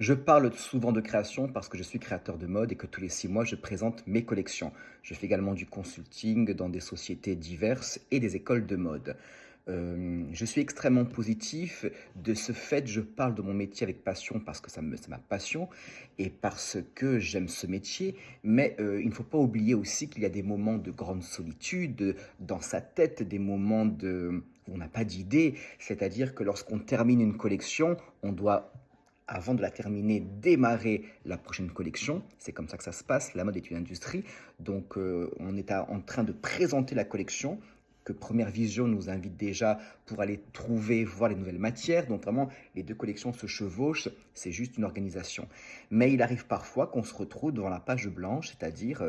Je parle souvent de création parce que je suis créateur de mode et que tous les 6 mois, je présente mes collections. Je fais également du consulting dans des sociétés diverses et des écoles de mode. Je suis extrêmement positif. De ce fait, je parle de mon métier avec passion parce que c'est ma passion et parce que j'aime ce métier. Mais il ne faut pas oublier aussi qu'il y a des moments de grande solitude dans sa tête, des moments où on n'a pas d'idée. C'est-à-dire que lorsqu'on termine une collection, on doit avant de la terminer, démarrer la prochaine collection. C'est comme ça que ça se passe. La mode est une industrie. Donc, on est en train de présenter la collection que Première Vision nous invite déjà pour aller trouver, voir les nouvelles matières. Donc vraiment, les deux collections se chevauchent, c'est juste une organisation. Mais il arrive parfois qu'on se retrouve devant la page blanche, c'est-à-dire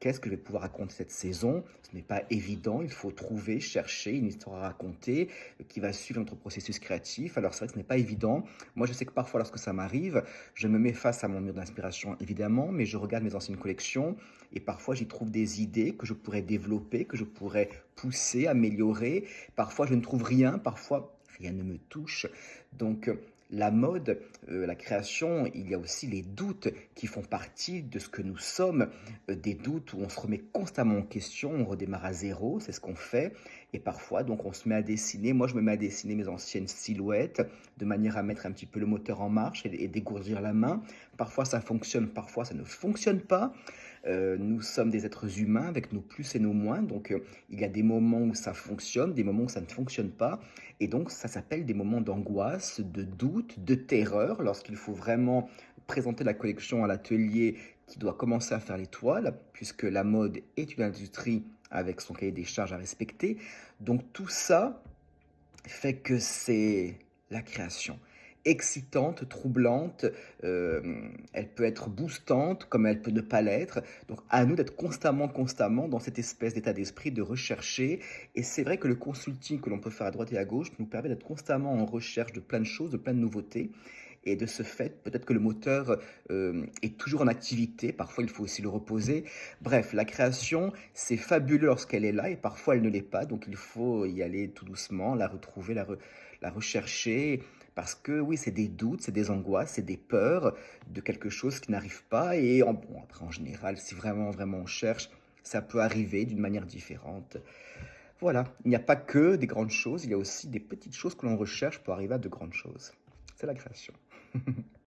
qu'est-ce que je vais pouvoir raconter cette saison. Ce n'est pas évident, il faut trouver, chercher une histoire à raconter qui va suivre notre processus créatif. Alors c'est vrai que ce n'est pas évident. Moi, je sais que parfois, lorsque ça m'arrive, je me mets face à mon mur d'inspiration, évidemment, mais je regarde mes anciennes collections et parfois j'y trouve des idées que je pourrais développer, que je pourrais pousser, améliorer. Parfois, je ne trouve rien, parfois, rien ne me touche. Donc, la mode, la création, il y a aussi les doutes qui font partie de ce que nous sommes, des doutes où on se remet constamment en question, on redémarre à zéro, c'est ce qu'on fait. Et parfois, donc, on se met à dessiner. Moi, je me mets à dessiner mes anciennes silhouettes de manière à mettre un petit peu le moteur en marche et dégourdir la main. Parfois, ça fonctionne, parfois, ça ne fonctionne pas. Nous sommes des êtres humains avec nos plus et nos moins. Donc, il y a des moments où ça fonctionne, des moments où ça ne fonctionne pas. Et donc, ça s'appelle des moments d'angoisse, de doute, de terreur lorsqu'il faut vraiment présenter la collection à l'atelier qui doit commencer à faire les toiles, puisque la mode est une industrie avec son cahier des charges à respecter. Donc, tout ça fait que c'est la création. Excitante, troublante, elle peut être boostante comme elle peut ne pas l'être. Donc à nous d'être constamment dans cette espèce d'état d'esprit de rechercher. Et c'est vrai que le consulting que l'on peut faire à droite et à gauche nous permet d'être constamment en recherche de plein de choses, de plein de nouveautés. Et de ce fait, peut-être que le moteur est toujours en activité, parfois il faut aussi le reposer. Bref, la création, c'est fabuleux lorsqu'elle est là et parfois elle ne l'est pas, donc il faut y aller tout doucement, la retrouver, la rechercher, parce que oui, c'est des doutes, c'est des angoisses, c'est des peurs de quelque chose qui n'arrive pas. Et bon, après, en général, si vraiment on cherche, ça peut arriver d'une manière différente. Voilà, il n'y a pas que des grandes choses, il y a aussi des petites choses que l'on recherche pour arriver à de grandes choses. C'est la création.